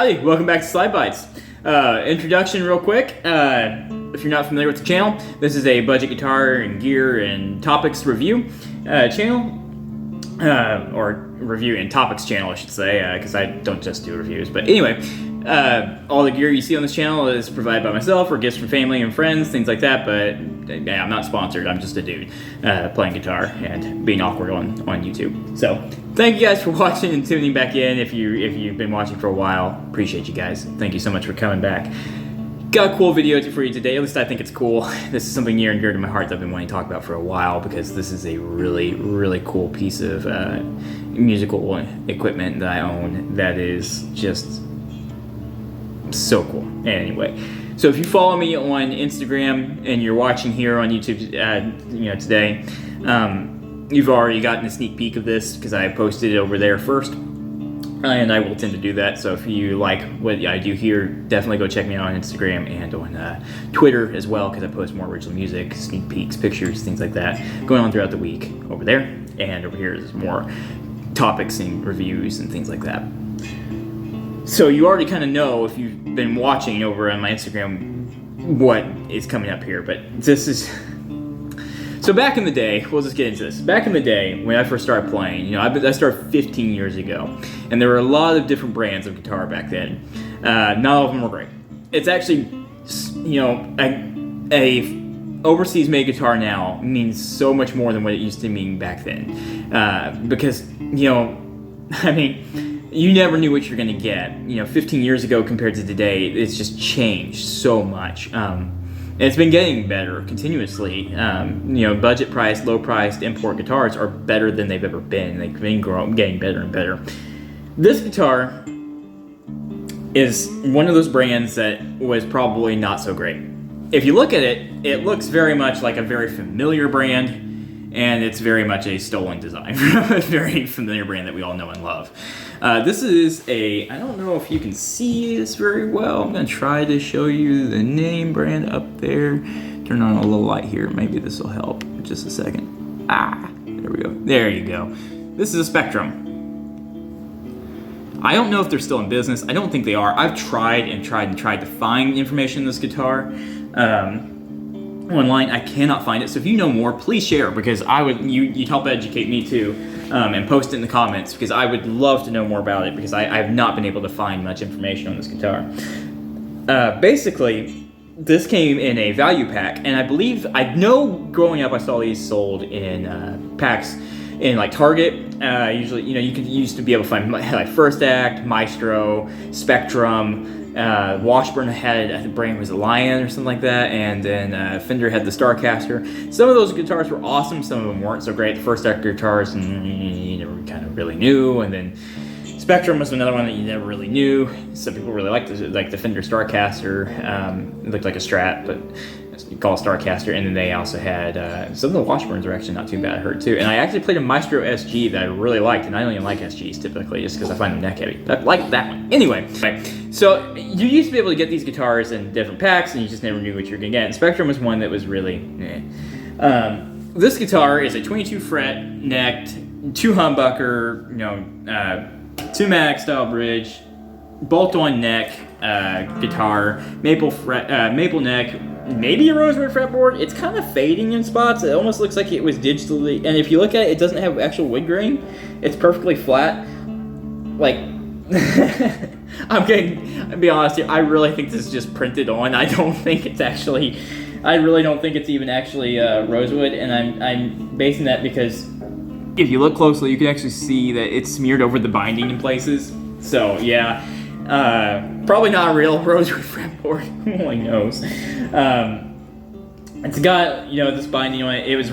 Howdy, welcome back to SlydeBytes. Introduction real quick. If you're not familiar with the channel, this is a budget guitar and gear and topics review channel. Or review and topics channel, I should say, because I don't just do reviews. But anyway, all the gear you see on this channel is provided by myself or gifts from family and friends, things like that. But yeah, I'm not sponsored. I'm just a dude playing guitar and being awkward on YouTube. So thank you guys for watching and tuning back in. If you've been watching for a while, appreciate you guys. Thank you so much for coming back. Got a cool video for you today. At least I think it's cool. This is something near and dear to my heart that I've been wanting to talk about for a while because this is a really cool piece of musical equipment that I own that is just so cool. Anyway, so if you follow me on Instagram and you're watching here on YouTube, today, you've already gotten a sneak peek of this because I posted it over there first. And I will tend to do that, so if you like what I do here, definitely go check me out on Instagram and on Twitter as well, because I post more original music, sneak peeks, pictures, things like that, going on throughout the week over there. And over here is more topics and reviews and things like that. So you already kind of know, if you've been watching over on my Instagram, what is coming up here, but this is... So back in the day, we'll just get into this. Back in the day, when I first started playing, I started 15 years ago, and there were a lot of different brands of guitar back then. Not all of them were great. It's actually, a overseas made guitar now means so much more than what it used to mean back then. Because, you never knew what you're gonna get. 15 years ago compared to today, it's just changed so much. And it's been getting better continuously. Budget priced, low priced import guitars are better than they've ever been. They've been getting better and better. This guitar is one of those brands that was probably not so great. If you look at it, it looks very much like a very familiar brand, and it's very much a stolen design from a very familiar brand that we all know and love. This is I don't know if you can see this very well. I'm going to try to show you the name brand up there. Turn on a little light here. Maybe this will help. Just a second. There we go. There you go. This is a Spectrum. I don't know if they're still in business. I don't think they are. I've tried to find information on this guitar online. I cannot find it. So if you know more, please share, because you'd help educate me too. And post it in the comments, because I would love to know more about it, because I have not been able to find much information on this guitar. Basically, this came in a value pack, and I know growing up I saw these sold in packs in like Target. Usually, you used to be able to find like First Act, Maestro, Spectrum. Washburn had, I think the brand was Lion or something like that, and then Fender had the Starcaster. Some of those guitars were awesome, some of them weren't so great. The First Act guitars, you never kind of really knew, and then Spectrum was another one that you never really knew. Some people really liked the Fender Starcaster. It looked like a Strat, but you call it Starcaster. And then they also had some of the Washburns are actually not too bad, I heard too. And I actually played a Maestro SG that I really liked, and I don't even like SGs typically just because I find them neck heavy. But I like that one. Anyway, so you used to be able to get these guitars in different packs, and you just never knew what you were gonna get. And Spectrum was one that was really this guitar is a 22 fret necked, 2 humbucker, 2 mag style bridge, bolt-on neck guitar, maple neck, maybe a rosewood fretboard. It's kind of fading in spots. It almost looks like it was digitally, and if you look at it, it doesn't have actual wood grain. It's perfectly flat. Like, I'll be honest here, I really think this is just printed on. I really don't think it's even actually rosewood, and I'm basing that because if you look closely, you can actually see that it's smeared over the binding in places. So yeah, probably not a real rosewood fretboard. Who only knows? It's got, this binding on it. It was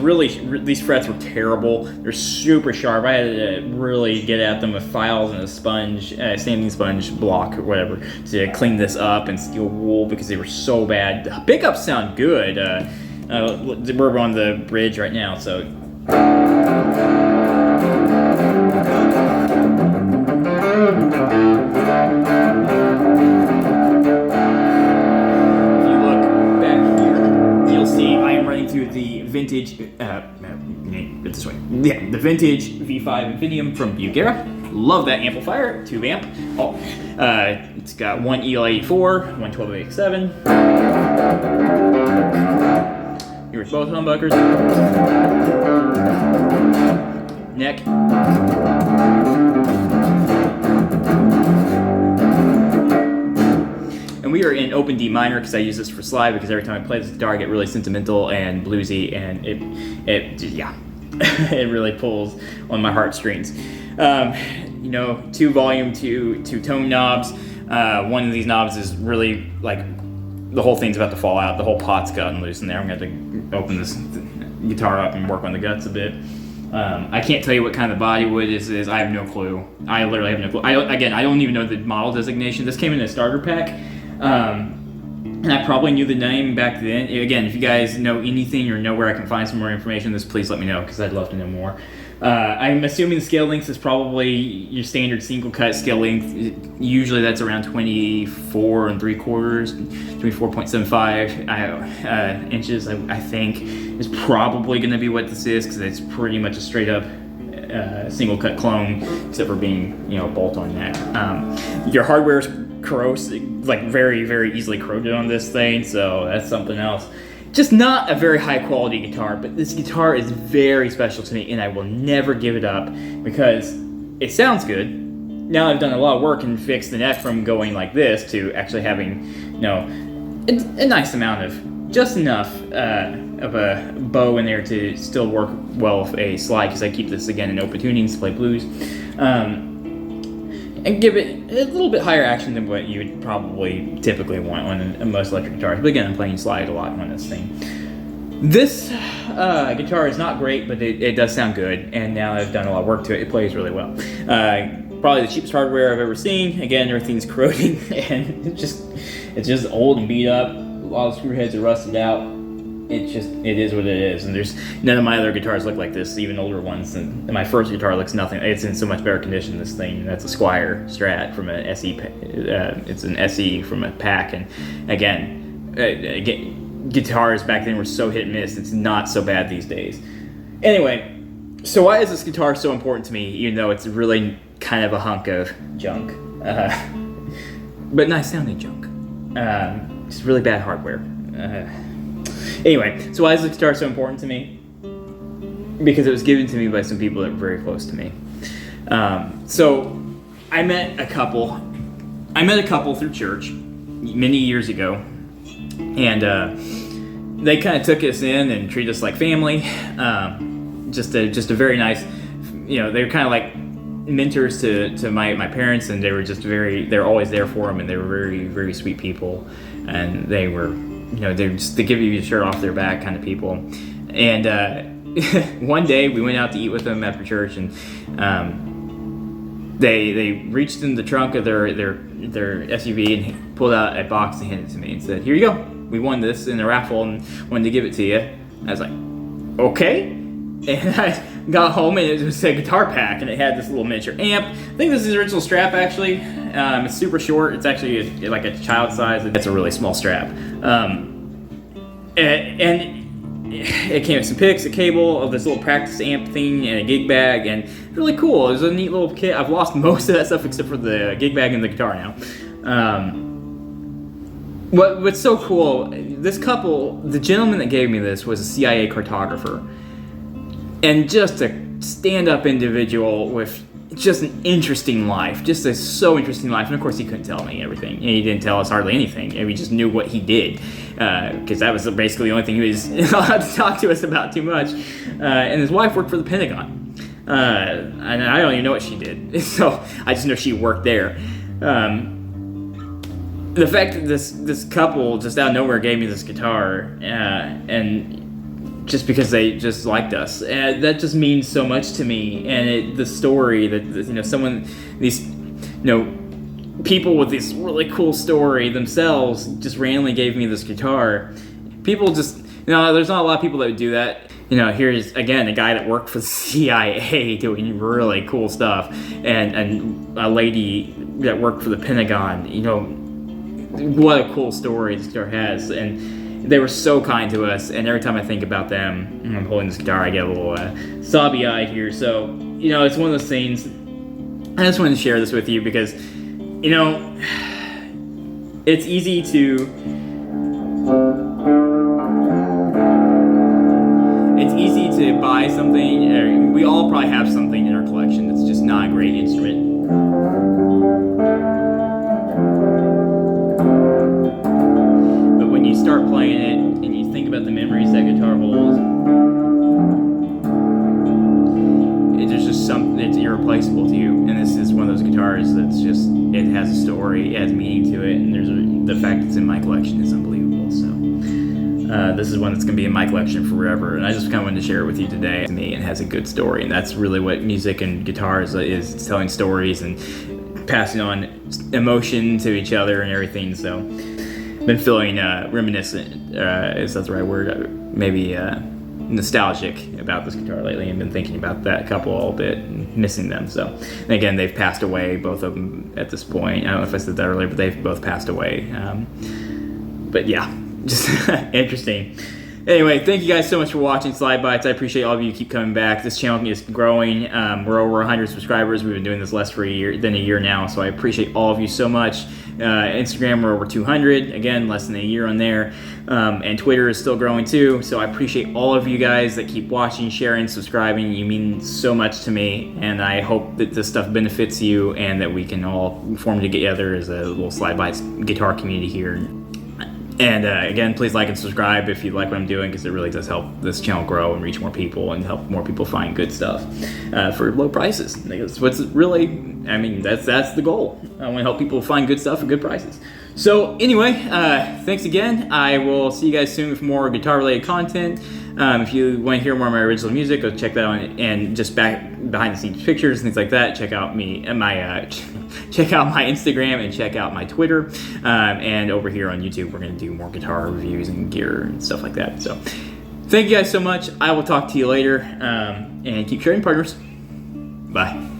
these frets were terrible. They're super sharp. I had to really get at them with files and a sponge, sanding sponge block or whatever, to clean this up, and steel wool, because they were so bad. The pickups sound good. We're on the bridge right now, so. Through the vintage, the vintage V5 Infinium from Bugera. Love that amplifier, tube amp. Oh, it's got one EL84, one 12AX7. Here's both humbuckers. Neck. And we are in open D minor because I use this for slide, because every time I play this guitar I get really sentimental and bluesy, and it it really pulls on my heartstrings. You know, 2 volume, 2 tone knobs. One of these knobs is really like, the whole thing's about to fall out. The whole pot's gotten loose in there. I'm going to have to open this guitar up and work on the guts a bit. I can't tell you what kind of body wood this is. I have no clue. I literally have no clue. I don't even know the model designation. This came in a starter pack. And I probably knew the name back then. Again, if you guys know anything or know where I can find some more information on this, please let me know, because I'd love to know more. I'm assuming the scale length is probably your standard single cut scale length. Usually that's around 24 3/4, 24.75 inches, I think, is probably going to be what this is, because it's pretty much a straight up single cut clone, except for being, you know, bolt on neck. Your hardware's corrosive, like very, very easily corroded on this thing, so that's something else. Just not a very high quality guitar, but this guitar is very special to me, and I will never give it up because it sounds good. Now I've done a lot of work and fixed the neck from going like this to actually having, you know, a nice amount of, just enough of a bow in there to still work well with a slide, because I keep this again in open tunings to play blues. And give it a little bit higher action than what you would probably typically want on most electric guitars. But again, I'm playing slide a lot on this thing. This guitar is not great, but it does sound good, and now I've done a lot of work to it. It plays really well. Probably the cheapest hardware I've ever seen. Again, everything's corroding, and it's just old and beat up. A lot of screw heads are rusted out. It is what it is, and there's none of my other guitars look like this, even older ones. And my first guitar looks nothing. It's in so much better condition. This thing, that's a Squire Strat from an SE. It's an SE from a pack, and again, guitars back then were so hit and miss. It's not so bad these days. Anyway, so why is this guitar so important to me, even though it's really kind of a hunk of junk, but nice sounding junk? It's really bad hardware. Anyway, so why is this guitar so important to me? Because it was given to me by some people that were very close to me. So I met a couple through church many years ago, and they kind of took us in and treated us like family. Just a very nice, you know, they were kind of like mentors to my parents, and they were they're always there for them, and they were very, very sweet people, and they were, you know, they give you your shirt off their back kind of people. And one day we went out to eat with them after church, and they reached in the trunk of their SUV and pulled out a box and handed it to me and said, "Here you go. We won this in a raffle and wanted to give it to you." I was like, "Okay." And I got home, and it was a guitar pack, and it had this little miniature amp. I think this is the original strap, actually. It's super short. It's actually like a child size. It's a really small strap. And it came with some picks, a cable, of this little practice amp thing, and a gig bag, and really cool. It was a neat little kit. I've lost most of that stuff except for the gig bag and the guitar now. What's so cool, this couple, the gentleman that gave me this was a CIA cartographer. And just a stand-up individual with just an interesting life, so interesting life. And of course, he couldn't tell me everything. He didn't tell us hardly anything. And we just knew what he did, because that was basically the only thing he was allowed to talk to us about too much. And his wife worked for the Pentagon, and I don't even know what she did. So I just know she worked there. The fact that this couple just out of nowhere gave me this guitar, and just because they just liked us, and that just means so much to me. And the story that, you know, these, you know, people with this really cool story themselves just randomly gave me this guitar. People just, you know, there's not a lot of people that would do that. You know, here's again a guy that worked for the CIA doing really cool stuff, and a lady that worked for the Pentagon. You know, what a cool story this guitar has. And they were so kind to us, and every time I think about them, I'm holding this guitar, I get a little sobby-eyed here. So, you know, it's one of those things I just wanted to share this with you because, you know, it's easy to buy something. We all probably have something in our collection that's just not a great instrument. But when you start playing it and you think about the memories that guitar holds, there's just something that's irreplaceable to you. And this is one of those guitars that's just, it has a story, it has meaning to it, and the fact it's in my collection is unbelievable. So this is one that's going to be in my collection forever, and I just kind of wanted to share it with you today. To me, it has a good story, and that's really what music and guitars is. It's telling stories and passing on emotion to each other and everything. So been feeling reminiscent, if that's the right word, maybe nostalgic about this guitar lately, and been thinking about that couple all bit and missing them. So, and again, they've passed away, both of them at this point. I don't know if I said that earlier, but they've both passed away. But yeah, just interesting. Anyway, thank you guys so much for watching SlydeBytes. I appreciate all of you keep coming back. This channel is growing. We're over 100 subscribers. We've been doing this less than a year now, so I appreciate all of you so much. Instagram, we're over 200. Again, less than a year on there. And Twitter is still growing too. So I appreciate all of you guys that keep watching, sharing, subscribing. You mean so much to me, and I hope that this stuff benefits you and that we can all form together as a little SlydeBytes guitar community here. And again, please like and subscribe if you like what I'm doing, because it really does help this channel grow and reach more people and help more people find good stuff for low prices. That's what's really, I mean, that's the goal. I want to help people find good stuff at good prices. So anyway, thanks again. I will see you guys soon with more guitar-related content. If you want to hear more of my original music, go check that out, and just behind-the-scenes pictures and things like that. Check out me and my check out my Instagram and check out my Twitter. And over here on YouTube, we're going to do more guitar reviews and gear and stuff like that. So thank you guys so much. I will talk to you later, and keep sharing, partners. Bye.